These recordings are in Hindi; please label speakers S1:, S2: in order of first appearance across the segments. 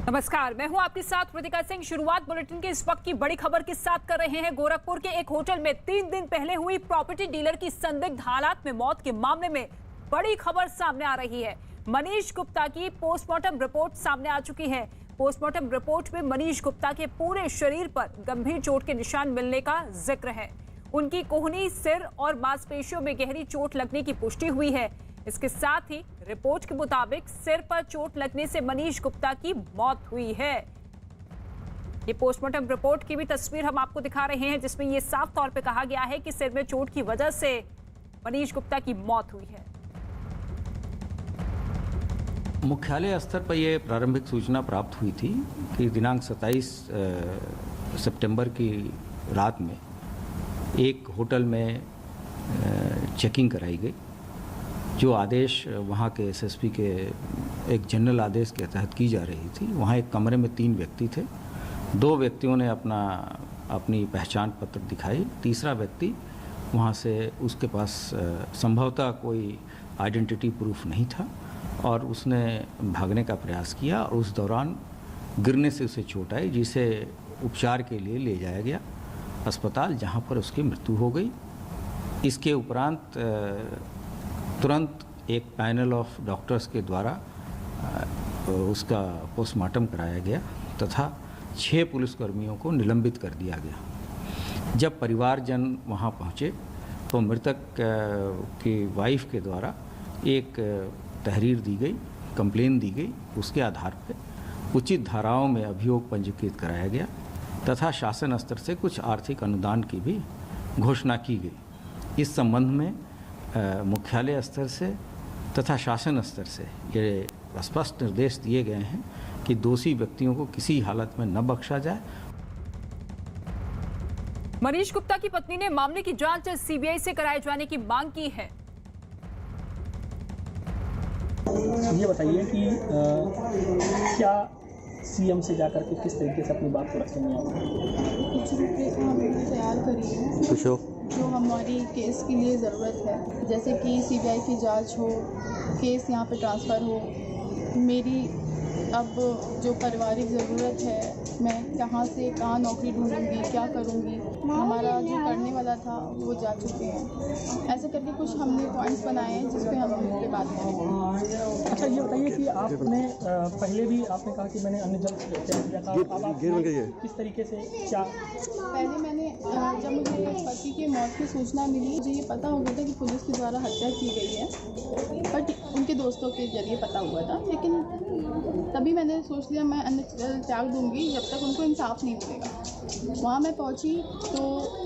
S1: नमस्कार, मैं हूं आपके साथ कृतिका सिंह। शुरुआत बुलेटिन के इस वक्त की बड़ी खबर के साथ कर रहे हैं। गोरखपुर के एक होटल में 3 दिन पहले हुई प्रॉपर्टी डीलर की संदिग्ध हालात में मौत के मामले में बड़ी खबर सामने आ रही है। मनीष गुप्ता की पोस्टमार्टम रिपोर्ट सामने आ चुकी है। पोस्टमार्टम रिपोर्ट में मनीष गुप्ता के पूरे शरीर पर गंभीर चोट के निशान मिलने का जिक्र है। उनकी कोहनी, सिर और मांसपेशियों में गहरी चोट लगने की पुष्टि हुई है। इसके साथ ही रिपोर्ट के मुताबिक सिर पर चोट लगने से मनीष गुप्ता की मौत हुई है। ये पोस्टमार्टम रिपोर्ट की भी तस्वीर हम आपको दिखा रहे हैं, जिसमें ये साफ तौर पे कहा गया है कि सिर में चोट की वजह से मनीष गुप्ता की मौत हुई है।
S2: मुख्यालय स्तर पर यह प्रारंभिक सूचना प्राप्त हुई थी कि दिनांक 27 सितंबर की रात में एक होटल में चेकिंग कराई गई। जो आदेश वहाँ के एसएसपी के एक जनरल आदेश के तहत की जा रही थी, वहाँ एक कमरे में 3 व्यक्ति थे। 2 व्यक्तियों ने अपनी पहचान पत्र दिखाई। तीसरा व्यक्ति वहाँ से, उसके पास संभवतः कोई आइडेंटिटी प्रूफ नहीं था और उसने भागने का प्रयास किया और उस दौरान गिरने से उसे चोट आई, जिसे उपचार के लिए ले जाया गया अस्पताल, जहाँ पर उसकी मृत्यु हो गई। इसके उपरांत तुरंत एक पैनल ऑफ डॉक्टर्स के द्वारा उसका पोस्टमार्टम कराया गया तथा 6 पुलिसकर्मियों को निलंबित कर दिया गया। जब परिवारजन वहां पहुंचे तो मृतक की वाइफ के द्वारा एक तहरीर दी गई, कंप्लेन दी गई। उसके आधार पर उचित धाराओं में अभियोग पंजीकृत कराया गया तथा शासन स्तर से कुछ आर्थिक अनुदान की भी घोषणा की गई। इस संबंध में मुख्यालय स्तर से तथा शासन स्तर से ये स्पष्ट निर्देश दिए गए हैं कि दोषी व्यक्तियों को किसी हालत में न बख्शा जाए।
S1: मनीष गुप्ता की पत्नी ने मामले की जांच सीबीआई से कराए जाने की मांग की है।
S3: ये बताइए कि क्या सीएम से जाकर के किस तरीके से अपनी बात को रखेंगे आप?
S4: कुछ रूपरेखा हमने तैयार करी है जो हमारी केस के लिए ज़रूरत है, जैसे कि सीबीआई की जांच हो, केस यहाँ पे ट्रांसफ़र हो, मेरी अब जो पारिवारिक ज़रूरत है, मैं कहाँ से कहाँ नौकरी ढूंढूंगी, क्या करूँगी, हमारा जो करने वाला था वो जा चुके हैं। ऐसे करके कुछ हमने पॉइंट्स बनाए हैं जिस पे हम उनके बात करेंगे।
S3: अच्छा, ये बताइए कि आपने पहले भी आपने कहा कि मैंने अन्य जन हत्या किया था, अब आप किस तरीके से क्या?
S4: पहले मैंने जब मुझे पति की मौत की सूचना मिली, मुझे ये पता हो गया था कि पुलिस के द्वारा हत्या की गई है, बट उनके दोस्तों के जरिए पता हुआ था। लेकिन तभी मैंने सोच लिया मैं अन्न त्याग दूंगी जब तक उनको इंसाफ नहीं मिलेगा। वहाँ मैं पहुँची तो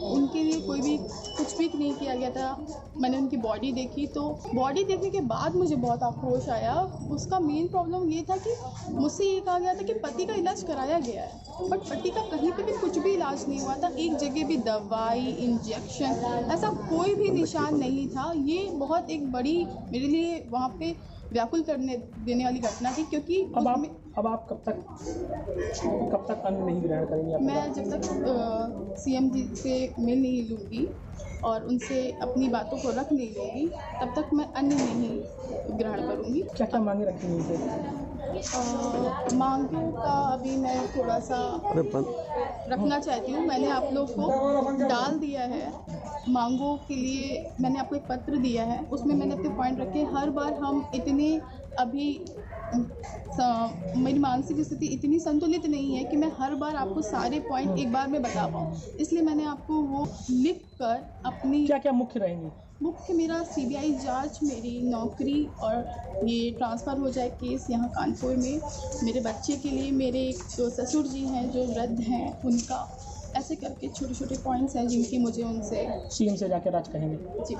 S4: उनके लिए कोई भी कुछ भी नहीं किया गया था। मैंने उनकी बॉडी देखी तो बॉडी देखने के बाद मुझे बहुत आक्रोश आया। उसका मेन प्रॉब्लम ये था कि मुझसे ये कहा गया था कि पति का इलाज कराया गया है, बट पति का कहीं पे भी कुछ भी इलाज नहीं हुआ था। एक जगह भी दवाई, इंजेक्शन, ऐसा कोई भी निशान नहीं था। ये बहुत एक बड़ी मेरे लिए वहाँ पे व्याकुल करने देने वाली घटना थी, क्योंकि
S3: अब आप कब तक अन्न नहीं ग्रहण करेंगे?
S4: मैं जब तक सीएम जी से मिल नहीं लूँगी और उनसे अपनी बातों को रख नहीं लूँगी, तब तक मैं अन्न नहीं ग्रहण करूँगी।
S3: क्या क्या मांगे रखती हैं?
S4: मांगों का अभी मैं थोड़ा सा रखना चाहती हूँ। मैंने आप लोग को डाल दिया है मांगों के लिए, मैंने आपको एक पत्र दिया है, उसमें मैंने अपने पॉइंट रखे। हर बार हम इतने अभी मेरी मानसिक स्थिति इतनी संतुलित नहीं है कि मैं हर बार आपको सारे पॉइंट एक बार में बता पाऊँ, इसलिए मैंने आपको वो लिख कर अपनी
S3: क्या क्या मुख्य रहेंगी?
S4: मुख्य मेरा सीबीआई जांच, मेरी नौकरी और ये ट्रांसफ़र हो जाए केस यहाँ कानपुर में, मेरे बच्चे के लिए, मेरे एक ससुर जी हैं जो वृद्ध हैं उनका, ऐसे करके छोटे छोटे पॉइंट्स हैं जिनकी मुझे उनसे
S3: सीएम से जाकर राज कहेंगे।
S4: जी।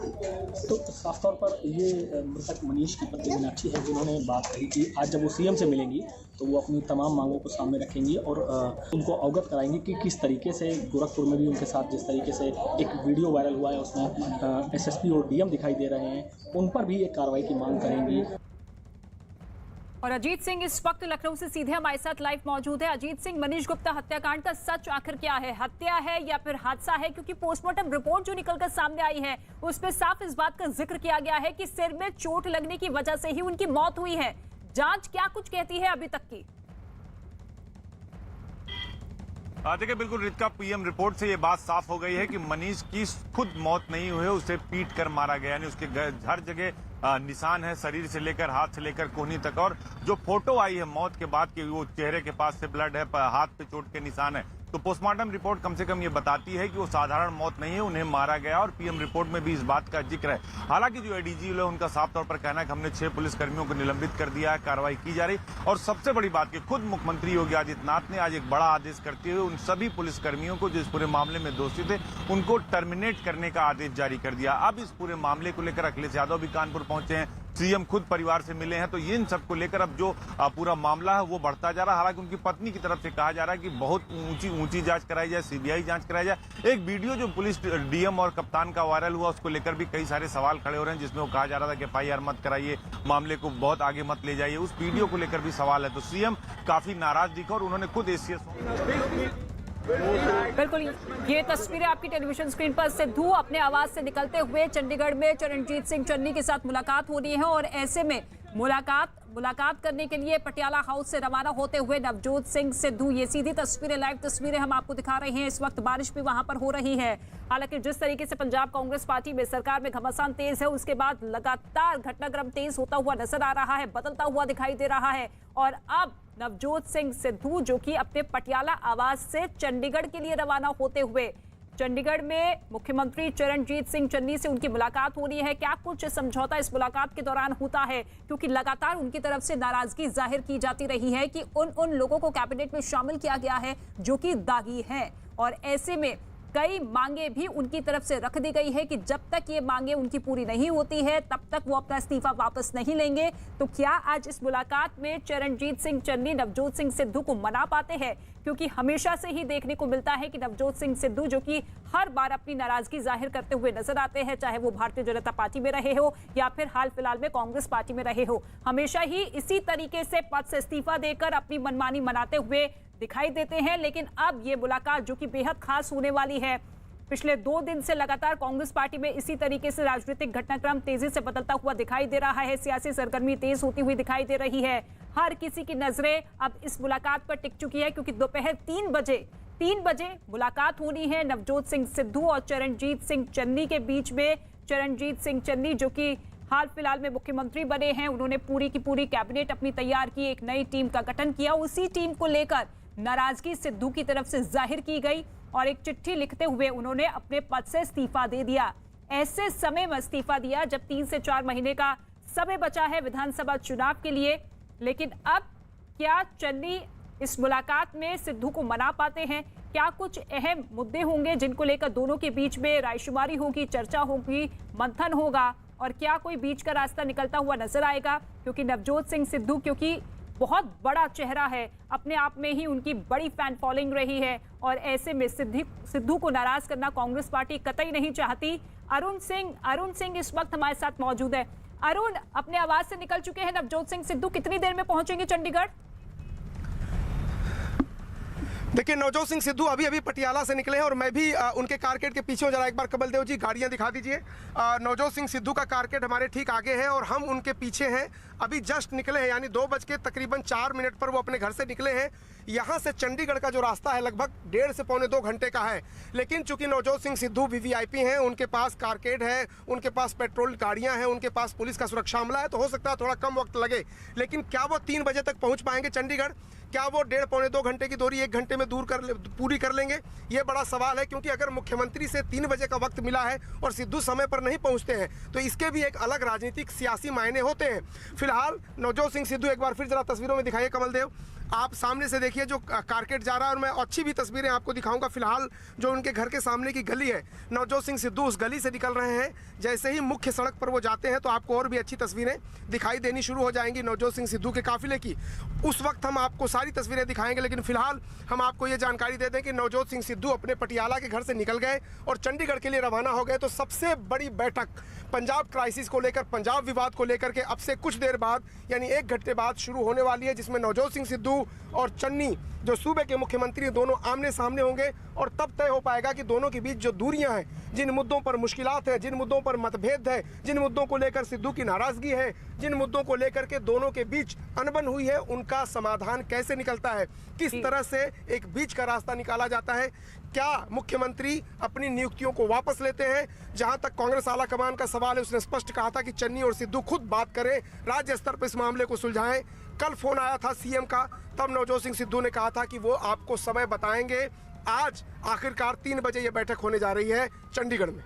S3: तो साफ तौर पर ये मृतक मनीष की पत्नी मीनाक्षी है जिन्होंने बात कही कि आज जब वो सीएम से मिलेंगी तो वो अपनी तमाम मांगों को सामने रखेंगी और उनको अवगत कराएंगी कि किस तरीके से गोरखपुर में भी उनके साथ जिस तरीके से एक वीडियो वायरल हुआ है उसमें एसएसपी और डीएम दिखाई दे रहे हैं, उन पर भी एक कार्रवाई की मांग करेंगी।
S1: और अजीत सिंह इस वक्त लखनऊ से सीधे हमारे साथ लाइव मौजूद है। अजीत सिंह, मनीष गुप्ता हत्याकांड का सच आखिर क्या है? हत्या है या फिर हादसा है? क्योंकि पोस्टमार्टम रिपोर्ट जो निकलकर सामने आई है उसमें साफ इस बात का जिक्र किया गया है कि सिर में चोट लगने की वजह से ही उनकी मौत हुई है। जांच क्या कुछ कहती है अभी तक की?
S5: देखिए बिल्कुल रितिका, पीएम रिपोर्ट से ये बात साफ हो गई है कि मनीष की खुद मौत नहीं हुई है, उसे पीट कर मारा गया। यानी उसके हर जगह निशान है, शरीर से लेकर हाथ से लेकर कोहनी तक। और जो फोटो आई है मौत के बाद की, वो चेहरे के पास से ब्लड है, हाथ पे चोट के निशान है। तो पोस्टमार्टम रिपोर्ट कम से कम ये बताती है कि वो साधारण मौत नहीं है, उन्हें मारा गया। और पीएम रिपोर्ट में भी इस बात का जिक्र है। हालांकि जो एडीजी है उनका साफ तौर पर कहना है कि हमने 6 पुलिसकर्मियों को निलंबित कर दिया है, कार्रवाई की जा रही। और सबसे बड़ी बात कि खुद मुख्यमंत्री योगी आदित्यनाथ ने आज एक बड़ा आदेश करते हुए उन सभी पुलिसकर्मियों को जो इस पूरे मामले में दोषी थे उनको टर्मिनेट करने का आदेश जारी कर दिया। अब इस पूरे मामले को लेकर अखिलेश यादव भी कानपुर पहुंचे हैं, सीएम खुद परिवार से मिले हैं। तो इन सबको लेकर अब जो पूरा मामला है वो बढ़ता जा रहा है। हालांकि उनकी पत्नी की तरफ से कहा जा रहा है कि बहुत ऊंची जांच कराई जाए, सीबीआई जांच कराई जाए। एक वीडियो जो पुलिस डीएम और कप्तान का वायरल हुआ, उसको लेकर भी कई सारे सवाल खड़े हो रहे हैं, जिसमें वो कहा जा रहा था कि एफआईआर मत कराइए, मामले को बहुत आगे मत ले जाइए। उस वीडियो को लेकर भी सवाल है। तो सीएम काफी नाराज दिखा और उन्होंने खुद एसीएस
S1: बिल्कुल, ये तस्वीरें आपकी टेलीविजन स्क्रीन पर। सिद्धू अपने आवास से निकलते हुए चंडीगढ़ में चरणजीत सिंह चन्नी के साथ मुलाकात हो रही है और ऐसे में मुलाकात करने के लिए पटियाला हाउस से रवाना होते हुए नवजोत सिंह सिद्धू, ये सीधी तस्वीरें, लाइव तस्वीरें हम आपको दिखा रहे हैं। इस वक्त बारिश भी वहां पर हो रही है। हालांकि जिस तरीके से पंजाब कांग्रेस पार्टी में सरकार में घमासान तेज है, उसके बाद लगातार घटनाक्रम तेज होता हुआ नजर आ रहा है, बदलता हुआ दिखाई दे रहा है। और अब नवजोत सिंह सिद्धू जो कि अपने पटियाला आवास से चंडीगढ़ के लिए रवाना होते हुए चंडीगढ़ में मुख्यमंत्री चरणजीत सिंह चन्नी से उनकी मुलाकात हो रही है। क्या कुछ समझौता इस मुलाकात के दौरान होता है, क्योंकि लगातार उनकी तरफ से नाराजगी जाहिर की जाती रही है कि उन लोगों को कैबिनेट में शामिल किया गया है जो कि दागी हैं। और ऐसे में कई मांगे भी उनकी तरफ से रख दी गई है कि जब तक ये मांगे उनकी पूरी नहीं होती है तब तक वो अपना इस्तीफा वापस नहीं लेंगे। तो क्या आज इस मुलाकात में चरणजीत सिंह चन्नी नवजोत सिंह सिद्धू को मना पाते हैं? क्योंकि हमेशा से ही देखने को मिलता है कि नवजोत सिंह सिद्धू जो कि हर बार अपनी नाराजगी जाहिर करते हुए नजर आते हैं, चाहे वो भारतीय जनता पार्टी में रहे हो या फिर हाल फिलहाल में कांग्रेस पार्टी में रहे हो, हमेशा ही इसी तरीके से पद से इस्तीफा देकर अपनी मनमानी मनाते हुए दिखाई देते हैं। लेकिन अब ये मुलाकात जो कि बेहद खास होने वाली है, पिछले 2 दिन से लगातार कांग्रेस पार्टी में इसी तरीके से राजनीतिक घटनाक्रम तेजी से बदलता हुआ दिखाई दे रहा है, सियासी सरगर्मी तेज होती हुई दिखाई दे रही है। हर किसी की नजरें अब इस मुलाकात पर टिक चुकी है, क्योंकि दोपहर 3 बजे मुलाकात होनी है नवजोत सिंह सिद्धू और चरणजीत सिंह चन्नी के बीच में। चरणजीत सिंह चन्नी जो कि हाल फिलहाल में मुख्यमंत्री बने हैं, उन्होंने पूरी की पूरी कैबिनेट अपनी तैयार की, एक नई टीम का गठन किया। उसी टीम को लेकर नाराजगी सिद्धू की तरफ से जाहिर की गई और एक चिट्ठी लिखते हुए उन्होंने अपने पद से इस्तीफा दे दिया। ऐसे समय में इस्तीफा दिया जब 3 से 4 महीने का समय बचा है विधानसभा चुनाव के लिए। लेकिन अब क्या चन्नी इस मुलाकात में सिद्धू को मना पाते हैं? क्या कुछ अहम मुद्दे होंगे जिनको लेकर दोनों के बीच में रायशुमारी होगी, चर्चा होगी, मंथन होगा? और क्या कोई बीच का रास्ता निकलता हुआ नजर आएगा? क्योंकि नवजोत सिंह सिद्धू क्योंकि बहुत बड़ा चेहरा है, अपने आप में ही उनकी बड़ी फैन फॉलोइंग रही है और ऐसे में सिद्धू को नाराज करना कांग्रेस पार्टी कतई नहीं चाहती। अरुण सिंह इस वक्त हमारे साथ मौजूद है। अरुण, अपने आवास से निकल चुके हैं नवजोत सिंह सिद्धू, कितनी देर में पहुंचेंगे चंडीगढ़?
S6: देखिए, नवजोत सिंह सिद्धू अभी पटियाला से निकले हैं और मैं भी उनके कारकेट के पीछे हूं। जरा एक बार कमल देव जी गाड़ियां दिखा दीजिए। नवजोत सिंह सिद्धू का कारकेट हमारे ठीक आगे है और हम उनके पीछे हैं। अभी जस्ट निकले हैं, यानी 2 बज के तकरीबन 4 मिनट पर वो अपने घर से निकले हैं। यहाँ से चंडीगढ़ का जो रास्ता है लगभग 1.5 से पौने 2 घंटे का है। लेकिन चूंकि नवजोत सिंह सिद्धू वीवीआईपी हैं, उनके पास कारकेट है, उनके पास पेट्रोल गाड़ियां हैं, उनके पास पुलिस का सुरक्षा अमला है, तो हो सकता है थोड़ा कम वक्त लगे। लेकिन क्या वो 3 बजे तक पहुँच पाएंगे चंडीगढ़? क्या वो 1.5 पौने 2 घंटे की दूरी 1 घंटे में पूरी कर लेंगे? ये बड़ा सवाल है, क्योंकि अगर मुख्यमंत्री से 3 बजे का वक्त मिला है और सिद्धू समय पर नहीं पहुंचते हैं तो इसके भी एक अलग राजनीतिक सियासी मायने होते हैं। फिलहाल नवजोत सिंह सिद्धू, एक बार फिर जरा तस्वीरों में दिखाइए कमल देव, आप सामने से देखिए जो कारकेट जा रहा है और मैं अच्छी भी तस्वीरें आपको दिखाऊंगा। फिलहाल जो उनके घर के सामने की गली है, नवजोत सिंह सिद्धू उस गली से निकल रहे हैं। जैसे ही मुख्य सड़क पर वो जाते हैं तो आपको और भी अच्छी तस्वीरें दिखाई देनी शुरू हो जाएंगी नवजोत सिंह सिद्धू के काफिले की। उस वक्त हम आपको सारी तस्वीरें दिखाएंगे, लेकिन फिलहाल हम आपको ये जानकारी दे दें कि नवजोत सिंह सिद्धू अपने पटियाला के घर से निकल गए और चंडीगढ़ के लिए रवाना हो गए। तो सबसे बड़ी बैठक पंजाब क्राइसिस को लेकर, पंजाब विवाद को लेकर के अब से कुछ देर बाद यानी 1 घंटे बाद शुरू होने वाली है, जिसमें नवजोत सिंह सिद्धू सिद्धू और चन्नी जो सूबे के मुख्यमंत्री दोनों आमने सामने होंगे और तब तय हो पाएगा कि दोनों के बीच जो दूरियां हैं, जिन मुद्दों पर मुश्किलात है, जिन मुद्दों पर मतभेद है, जिन मुद्दों को लेकर सिद्धू की नाराजगी है, जिन मुद्दों को लेकर के दोनों के बीच अनबन हुई है, उनका समाधान कैसे निकलता है, किस तरह से एक बीच का रास्ता निकाला जाता है। क्या मुख्यमंत्री अपनी नियुक्तियों को वापस लेते हैं? जहां तक कांग्रेस आला कमान का सवाल है, उसने स्पष्ट कहा था कि चन्नी और सिद्धू खुद बात करें, राज्य स्तर पर इस मामले को सुलझाएं। कल फोन आया था सीएम का, तब नवजोत सिंह सिद्धू ने कहा था कि वो आपको समय बताएंगे। आज आखिरकार 3 बजे ये बैठक होने जा रही है चंडीगढ़ में।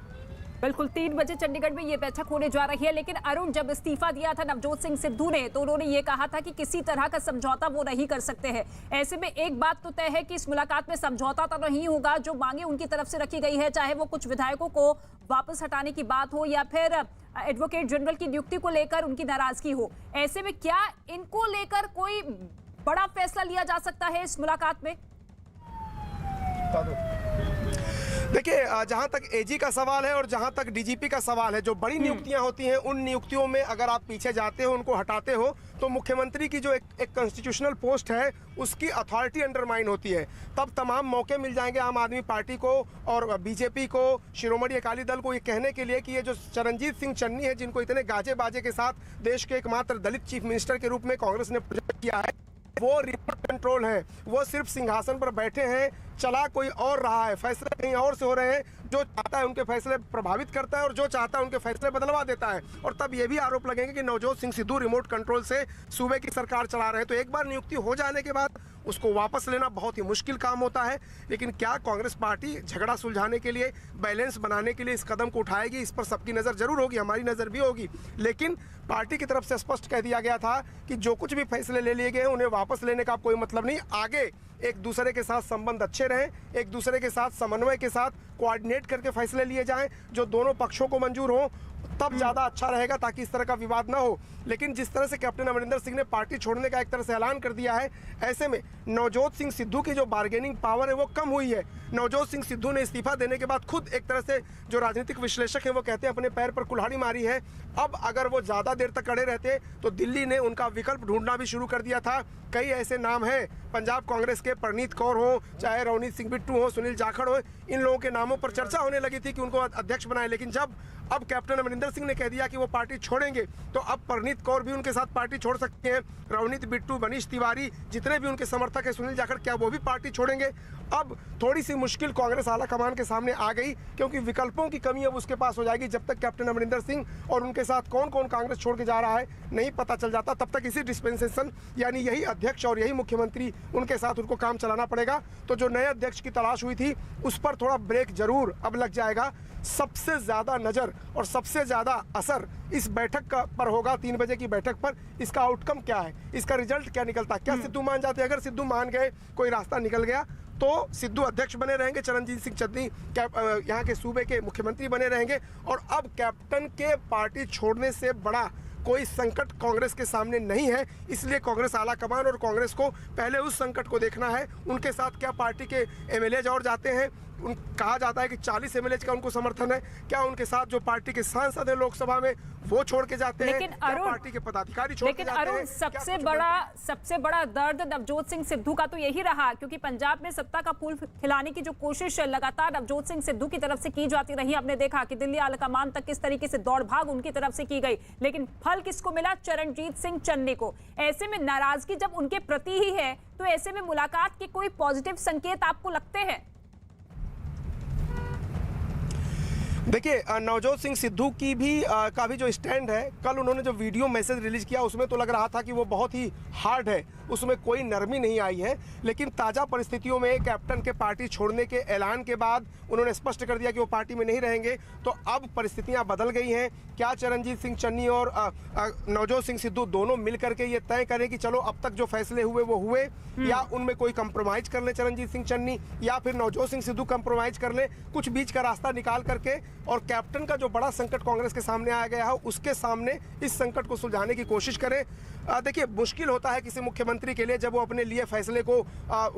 S1: बिल्कुल 3 बजे चंडीगढ़ में ये बैठक होने जा रही है। लेकिन अरुण, जब इस्तीफा दिया था नवजोत सिंह सिद्धू ने, तो उन्होंने ये कहा था कि किसी तरह का समझौता वो नहीं कर सकते हैं। ऐसे में एक बात तो तय है कि इस मुलाकात में समझौता तो नहीं होगा। जो मांगे उनकी तरफ से रखी गई है, चाहे वो कुछ विधायकों को वापस हटाने की बात हो या फिर एडवोकेट जनरल की नियुक्ति को लेकर उनकी नाराजगी हो, ऐसे में क्या इनको लेकर कोई बड़ा फैसला लिया जा सकता है इस मुलाकात में?
S6: देखिए, जहां तक एजी का सवाल है और जहां तक डीजीपी का सवाल है, जो बड़ी नियुक्तियां होती हैं, उन नियुक्तियों में अगर आप पीछे जाते हो, उनको हटाते हो, तो मुख्यमंत्री की जो एक कॉन्स्टिट्यूशनल पोस्ट है, उसकी अथॉरिटी अंडरमाइन होती है। तब तमाम मौके मिल जाएंगे आम आदमी पार्टी को और बीजेपी को, शिरोमणि अकाली दल को, ये कहने के लिए कि ये जो चरणजीत सिंह चन्नी है, जिनको इतने गाजे बाजे के साथ देश के एकमात्र दलित चीफ मिनिस्टर के रूप में कांग्रेस ने प्रोजेक्ट किया है, वो रिमोट कंट्रोल है। वो सिर्फ सिंहासन पर बैठे हैं, चला कोई और रहा है, फैसले कहीं और से हो रहे हैं। जो चाहता है उनके फैसले प्रभावित करता है और जो चाहता है उनके फैसले बदलवा देता है। और तब ये भी आरोप लगेंगे कि नवजोत सिंह सिद्धू रिमोट कंट्रोल से सूबे की सरकार चला रहे हैं। तो एक बार नियुक्ति हो जाने के बाद उसको वापस लेना बहुत ही मुश्किल काम होता है। लेकिन क्या कांग्रेस पार्टी झगड़ा सुलझाने के लिए, बैलेंस बनाने के लिए इस कदम को उठाएगी? इस पर सबकी नज़र जरूर होगी, हमारी नज़र भी होगी। लेकिन पार्टी की तरफ से स्पष्ट कह दिया गया था कि जो कुछ भी फैसले ले लिए गए हैं, उन्हें वापस लेने का कोई मतलब नहीं। आगे एक दूसरे के साथ संबंध अच्छे रहें, एक दूसरे के साथ समन्वय के साथ कोऑर्डिनेट करके फैसले लिए जाएं, जो दोनों पक्षों को मंजूर हो, तब ज़्यादा अच्छा रहेगा, ताकि इस तरह का विवाद ना हो। लेकिन जिस तरह से कैप्टन अमरिंदर सिंह ने पार्टी छोड़ने का एक तरह से ऐलान कर दिया है, ऐसे में नवजोत सिंह सिद्धू की जो बार्गेनिंग पावर है वो कम हुई है। नवजोत सिंह सिद्धू ने इस्तीफा देने के बाद खुद एक तरह से जो राजनीतिक विश्लेषक हैं वो कहते हैं अपने पैर पर कुल्हाड़ी मारी है। अब अगर वो ज़्यादा देर तक अड़े रहते तो दिल्ली ने उनका विकल्प ढूंढना भी शुरू कर दिया था। कई ऐसे नाम हैं पंजाब कांग्रेस के, परनीत कौर हो, चाहे रवनीत सिंह बिट्टू हो, सुनील जाखड़ हो, इन लोगों के नामों पर चर्चा होने लगी थी कि उनको अध्यक्ष बनाए। लेकिन जब अब कैप्टन अमरिंदर सिंह ने कह दिया कि वो पार्टी छोड़ेंगे, तो अब परनीत कौर भी उनके साथ पार्टी छोड़ सकते हैं। रवनीत बिट्टू, मनीष तिवारी, जितने भी उनके समर्थक हैं, सुनील जाखड़, क्या वो भी पार्टी छोड़ेंगे? अब थोड़ी सी मुश्किल कांग्रेस आला कमान के सामने आ गई, क्योंकि विकल्पों की कमी अब उसके पास हो जाएगी। जब तक कैप्टन अमरिंदर सिंह और उनके साथ कौन कौन कांग्रेस छोड़ के जा रहा है नहीं पता चल जाता, तब तक इसी डिस्पेंसेशन यानी यही अध्यक्ष और यही मुख्यमंत्री, उनके साथ उनको काम चलाना पड़ेगा। तो जो नए अध्यक्ष की तलाश हुई थी, उस पर थोड़ा ब्रेक जरूर अब लग जाएगा। सबसे ज़्यादा नज़र और सबसे ज़्यादा असर इस बैठक का पर होगा, 3 बजे की बैठक पर। इसका आउटकम क्या है, इसका रिजल्ट क्या निकलता है? क्या सिद्धू मान जाते? अगर सिद्धू मान गए, कोई रास्ता निकल गया, तो सिद्धू अध्यक्ष बने रहेंगे, चरणजीत सिंह चन्नी यहाँ के सूबे के मुख्यमंत्री बने रहेंगे। और अब कैप्टन के पार्टी छोड़ने से बड़ा कोई संकट कांग्रेस के सामने नहीं है। इसलिए कांग्रेस आला कमान और कांग्रेस को पहले उस संकट को देखना है। उनके साथ क्या पार्टी के एमएलए और जाते हैं? कहा जाता है कि 40 एमएलए का उनको समर्थन है। क्या उनके साथ जो पार्टी के सांसद है लोकसभा में, वो छोड़ के जाते हैं?
S1: लेकिन
S6: क्या पार्टी के पदाधिकारी छोड़ के जाते हैं?
S1: अरुण, सबसे बड़ा दर्द नवजोत सिंह सिद्धू का तो यही रहा, क्योंकि पंजाब में सत्ता का फूल खिलाने की जो कोशिश लगातार नवजोत सिंह सिद्धू की तरफ से की जाती रही। हमने देखा कि दिल्ली आलाकमान तक किस तरीके से दौड़ भाग उनकी तरफ से की गई, लेकिन फल किसको मिला? चरणजीत सिंह चन्नी को। ऐसे में नाराजगी जब उनके प्रति ही है, तो ऐसे में मुलाकात के कोई पॉजिटिव संकेत आपको लगते हैं?
S6: देखिए, नवजोत सिंह सिद्धू की भी का भी जो स्टैंड है, कल उन्होंने जो वीडियो मैसेज रिलीज किया उसमें तो लग रहा था कि वो बहुत ही हार्ड है, उसमें कोई नरमी नहीं आई है। लेकिन ताज़ा परिस्थितियों में कैप्टन के पार्टी छोड़ने के ऐलान के बाद उन्होंने स्पष्ट कर दिया कि वो पार्टी में नहीं रहेंगे। तो अब परिस्थितियां बदल गई हैं। क्या चरणजीत सिंह चन्नी और नवजोत सिंह सिद्धू दोनों मिल करके ये तय करें कि चलो अब तक जो फैसले हुए वो हुए, या उनमें कोई कंप्रोमाइज कर ले चरणजीत सिंह चन्नी, या फिर नवजोत सिंह सिद्धू कंप्रोमाइज कर ले, कुछ बीच का रास्ता निकाल करके? और कैप्टन का जो बड़ा संकट कांग्रेस के सामने आ गया है, उसके सामने इस संकट को सुलझाने की कोशिश करें। देखिए, मुश्किल होता है किसी मुख्यमंत्री मुख्यमंत्री के लिए जब वो अपने लिए फैसले को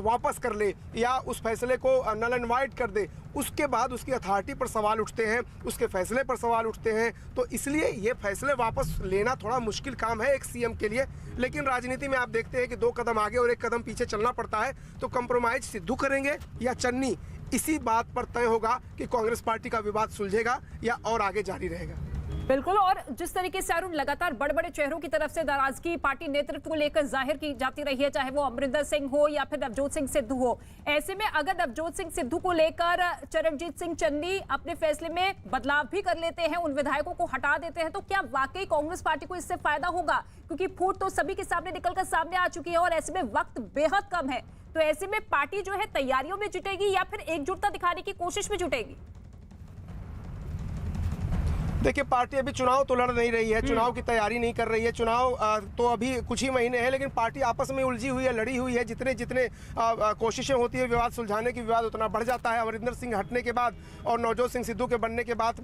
S6: वापस कर ले या उस फैसले को नल एंड वाइड कर दे, उसके बाद उसकी अथॉरिटी पर सवाल उठते हैं, उसके फैसले पर सवाल उठते हैं। तो इसलिए ये फैसले वापस लेना थोड़ा मुश्किल काम है एक सीएम के लिए। लेकिन राजनीति में आप देखते हैं कि 2 कदम आगे और 1 कदम पीछे चलना पड़ता है। तो कंप्रोमाइज सिद्धू करेंगे या चन्नी, इसी बात पर तय होगा कि कांग्रेस पार्टी का विवाद सुलझेगा या और आगे जारी रहेगा।
S1: बिल्कुल, और जिस तरीके से अरुण लगातार बड़े बड़े चेहरों की तरफ से नाराजगी पार्टी नेतृत्व को लेकर जाहिर की जाती रही है, चाहे वो अमरिंदर सिंह हो या फिर नवजोत सिंह सिद्धू हो, ऐसे में अगर नवजोत सिंह सिद्धू को लेकर चरणजीत सिंह चन्नी अपने फैसले में बदलाव भी कर लेते हैं, उन विधायकों को हटा देते हैं, तो क्या वाकई कांग्रेस पार्टी को इससे फायदा होगा? क्योंकि फूट तो सभी के सामने निकलकर सामने आ चुकी है और ऐसे में वक्त बेहद कम है। तो ऐसे में पार्टी जो है तैयारियों में जुटेगी या फिर एकजुटता दिखाने की कोशिश में जुटेगी?
S6: देखिए, पार्टी अभी चुनाव तो लड़ नहीं रही है, चुनाव की तैयारी नहीं कर रही है। चुनाव तो अभी कुछ ही महीने हैं, लेकिन पार्टी आपस में उलझी हुई है, लड़ी हुई है। जितने जितने कोशिशें होती है विवाद सुलझाने की, विवाद उतना बढ़ जाता है। अमरिंदर सिंह हटने के बाद और नवजोत सिंह सिद्धू के बनने के बाद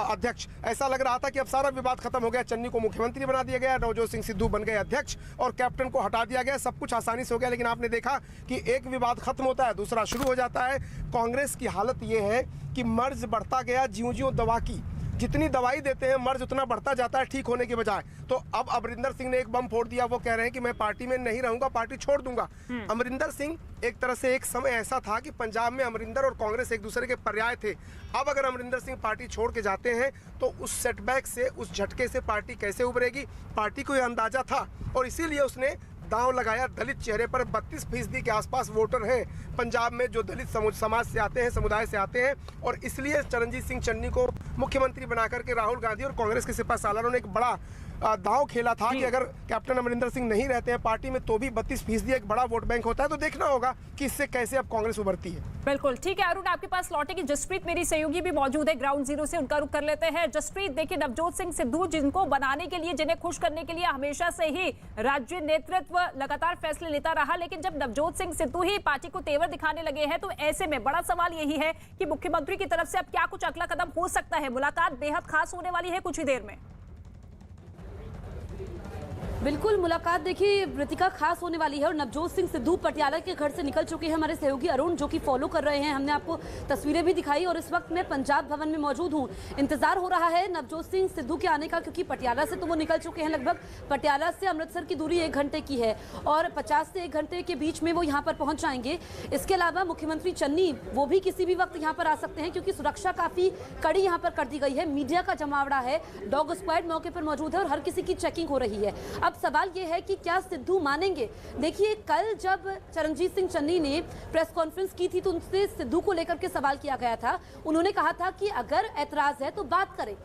S6: अध्यक्ष, ऐसा लग रहा था कि अब सारा विवाद खत्म हो गया। चन्नी को मुख्यमंत्री बना दिया गया, नवजोत सिंह सिद्धू बन गए अध्यक्ष और कैप्टन को हटा दिया गया। सब कुछ आसानी से हो गया। लेकिन आपने देखा कि एक विवाद खत्म होता है, दूसरा शुरू हो जाता है। कांग्रेस की हालत ये है कि मर्ज बढ़ता गया, ज्यों-ज्यों दवा की जितनी दवाई देते हैं मर्ज उतना बढ़ता जाता है ठीक होने के बजाय। तो अब अमरिंदर सिंह ने एक बम फोड़ दिया, वो कह रहे हैं कि मैं पार्टी में नहीं रहूंगा, पार्टी छोड़ दूंगा। अमरिंदर सिंह एक तरह से एक समय ऐसा था कि पंजाब में अमरिंदर और कांग्रेस एक दूसरे के पर्याय थे। अब अगर अमरिंदर सिंह पार्टी छोड़ के जाते हैं तो उस सेटबैक से, उस झटके से पार्टी कैसे उभरेगी, पार्टी को यह अंदाजा था और इसीलिए उसने दांव लगाया। दलित चेहरे पर 32% के आसपास वोटर हैं पंजाब में जो दलित समाज से आते हैं, समुदाय से आते हैं, और इसलिए चरणजीत सिंह चन्नी को मुख्यमंत्री बना करके राहुल गांधी और कांग्रेस के सिपा सालारों ने एक बड़ा दांव खेला था कि अगर कैप्टन अमरिंदर सिंह नहीं रहते हैं पार्टी में तो भी 32% एक बड़ा वोट बैंक होता है। तो देखना होगा कि इससे कैसे अब कांग्रेस उभरती है।
S1: बिल्कुल ठीक है अरुण, आपके पास लौटेगी जसप्रीत, मेरी सहयोगी भी मौजूद है ग्राउंड जीरो से, उनका रुख कर लेते हैं। जसप्रीत, देखिए नवजोत सिंह सिद्धू जिनको बनाने के लिए, जिन्हें खुश करने के लिए हमेशा से ही राज्य नेतृत्व लगातार फैसले लेता रहा, लेकिन जब नवजोत सिंह सिद्धू ही पार्टी को तेवर दिखाने लगे हैं तो ऐसे में बड़ा सवाल यही है कि मुख्यमंत्री की तरफ से अब क्या कुछ अगला कदम हो सकता है? मुलाकात बेहद खास होने वाली है कुछ ही देर में।
S7: बिल्कुल, मुलाकात देखिए रितिका खास होने वाली है और नवजोत सिंह सिद्धू पटियाला के घर से निकल चुके हैं हमारे सहयोगी अरुण, जो कि फॉलो कर रहे हैं। हमने आपको तस्वीरें भी दिखाई और इस वक्त मैं पंजाब भवन में मौजूद हूं। इंतजार हो रहा है नवजोत सिंह सिद्धू के आने का, क्योंकि पटियाला से तो वो निकल चुके हैं। लगभग पटियाला से अमृतसर की दूरी 1 घंटे की है और 50 से 1 घंटे के बीच में वो यहाँ पर पहुंच जाएंगे। इसके अलावा मुख्यमंत्री चन्नी वो भी किसी भी वक्त यहाँ पर आ सकते हैं, क्योंकि सुरक्षा काफी कड़ी यहाँ पर कर दी गई है। मीडिया का जमावड़ा है, डॉग स्क्वाड मौके पर मौजूद है और हर किसी की चेकिंग हो रही है। अब सवाल ये है कि क्या सिद्धू मानेंगे? देखिए, कल जब चरणजीत सिंह चन्नी ने प्रेस कॉन्फ्रेंस की थी तो उनसे सिद्धू को लेकर के सवाल किया गया था। उन्होंने कहा था कि अगर ऐतराज है तो बात करें,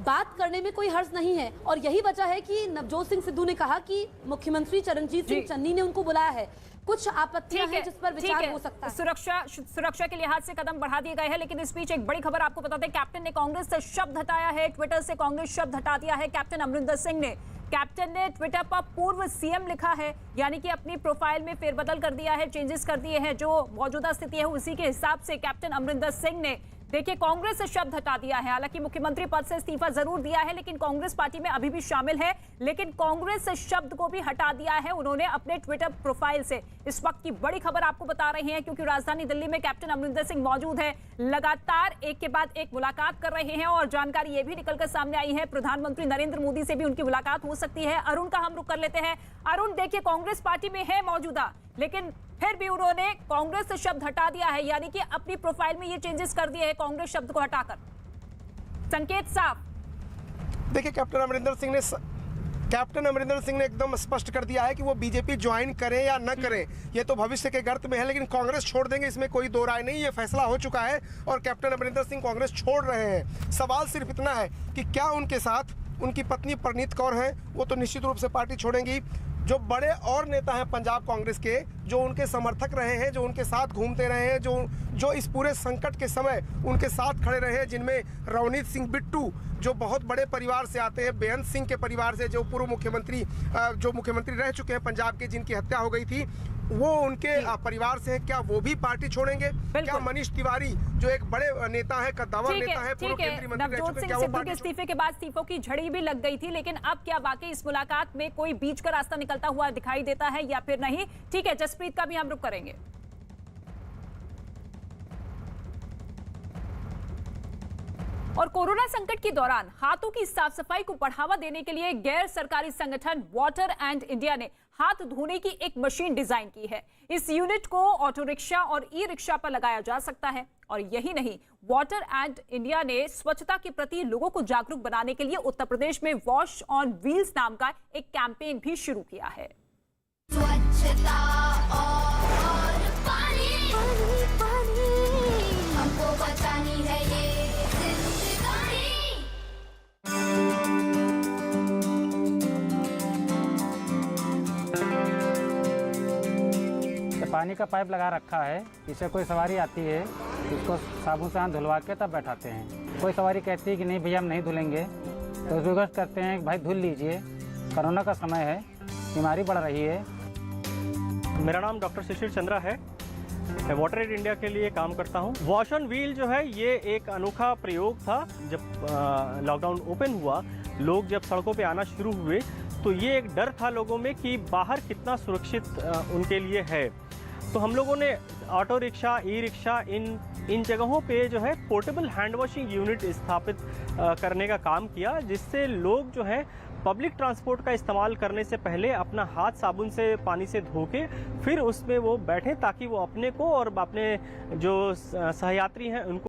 S7: बात करने में कोई हर्ज नहीं है। और यही वजह है कि नवजोत सिंह सिद्धू ने कहा कि मुख्यमंत्री चरणजीत सिंह चन्नी ने उनको बुलाया है। कुछ आपत्तियां हैं जिस पर विचार हो सकता है।
S1: सुरक्षा के लिहाज से कदम बढ़ा दिए गए हैं, लेकिन इस बीच एक बड़ी खबर आपको बता दें, कैप्टन ने कांग्रेस से शब्द हटाया है। ट्विटर से कांग्रेस शब्द हटा दिया है कैप्टन अमरिंदर सिंह ने। कैप्टन ने ट्विटर पर पूर्व सीएम लिखा है, यानी कि अपनी प्रोफाइल में फेरबदल कर दिया है, चेंजेस कर दिए हैं। जो मौजूदा स्थिति है उसी के हिसाब से कैप्टन अमरिंदर सिंह ने देखिए कांग्रेस से शब्द हटा दिया है। हालांकि मुख्यमंत्री पद से इस्तीफा जरूर दिया है, लेकिन कांग्रेस पार्टी में अभी भी शामिल है, लेकिन कांग्रेस से शब्द को भी हटा दिया है उन्होंने अपने ट्विटर प्रोफाइल से। इस वक्त की बड़ी खबर आपको बता रहे हैं, क्योंकि राजधानी दिल्ली में कैप्टन अमरिंदर सिंह मौजूद है, लगातार एक के बाद एक मुलाकात कर रहे हैं और जानकारी ये भी निकलकर सामने आई है प्रधानमंत्री नरेंद्र मोदी से भी उनकी मुलाकात हो सकती है। अरुण का हम रुख कर लेते हैं। अरुण, देखिए कांग्रेस पार्टी में है मौजूदा, लेकिन फिर भी उन्होंने कांग्रेस से शब्द हटा दिया है, यानी कि अपनी प्रोफाइल में ये चेंजेस कर दिए हैं कांग्रेस शब्द को हटाकर। संकेत साफ।
S6: देखिए, कैप्टन अमरिंदर सिंह ने एकदम स्पष्ट कर दिया है कि वो बीजेपी ज्वाइन करें या न करें, ये तो भविष्य के गर्त में है, लेकिन कांग्रेस छोड़ देंगे इसमें कोई दो राय नहीं। ये फैसला हो चुका है और कैप्टन अमरिंदर सिंह कांग्रेस छोड़ रहे हैं। सवाल सिर्फ इतना है कि क्या उनके साथ उनकी पत्नी परनीत कौर हैं, वो तो निश्चित रूप से पार्टी छोड़ेंगी। जो बड़े और नेता हैं पंजाब कांग्रेस के, जो उनके समर्थक रहे हैं, जो उनके साथ घूमते रहे हैं, जो इस पूरे संकट के समय उनके साथ खड़े रहे हैं, जिनमें रवनीत सिंह बिट्टू जो बहुत बड़े परिवार से आते हैं, बेअंत सिंह के परिवार से, जो पूर्व मुख्यमंत्री रह चुके हैं पंजाब के, जिनकी हत्या हो गई थी, वो उनके परिवार से हैं, क्या वो भी पार्टी छोड़ेंगे? क्या मनीष तिवारी जो एक बड़े नेता है, कद्दावर नेता है, पूर्व केंद्रीय मंत्री रह चुके, क्या वो
S1: सिद्धू के इस्तीफे के बाद इस्तीफों की झड़ी भी लग गई थी, लेकिन अब क्या वाकई इस मुलाकात में कोई बीच का रास्ता निकलता हुआ दिखाई देता है या फिर नहीं? ठीक है, जसप्रीत का भी हम रुख करेंगे। और कोरोना संकट के दौरान हाथों की साफ सफाई को बढ़ावा देने के लिए गैर सरकारी संगठन वाटर एंड इंडिया ने हाथ धोने की एक मशीन डिजाइन की है। इस यूनिट को ऑटो रिक्शा और ई रिक्शा पर लगाया जा सकता है। और यही नहीं, वाटर एंड इंडिया ने स्वच्छता के प्रति लोगों को जागरूक बनाने के लिए उत्तर प्रदेश में वॉश ऑन व्हील्स नाम का एक कैंपेन भी शुरू किया है।
S8: स्वच्छता और पानी, पानी, पानी, हमको बचानी है ये
S9: पानी का पाइप लगा रखा है। इसे कोई सवारी आती है, इसको साबुन से हाथ धुलवा के तब बैठाते हैं। कोई सवारी कहती है कि नहीं भैया हम नहीं धुलेंगे, तो रिक्वेस्ट करते हैं कि भाई धुल लीजिए, कोरोना का समय है, बीमारी बढ़ रही है।
S10: मेरा नाम डॉक्टर शिशिर चंद्रा है, मैं वाटर एड इंडिया के लिए काम करता हूँ। वॉश ऑन व्हील जो है ये एक अनोखा प्रयोग था। जब लॉकडाउन ओपन हुआ, लोग जब सड़कों पे आना शुरू हुए तो ये एक डर था लोगों में कि बाहर कितना सुरक्षित उनके लिए है। तो हम लोगों ने ऑटो रिक्शा, ई रिक्शा इन जगहों पे जो है पोर्टेबल हैंड वॉशिंग यूनिट स्थापित करने का काम किया, जिससे लोग जो है पब्लिक ट्रांसपोर्ट का इस्तेमाल करने से पहले अपना हाथ साबुन से पानी से धो के फिर उसमें वो बैठें, ताकि वो अपने को और अपने जो सहयात्री हैं उनको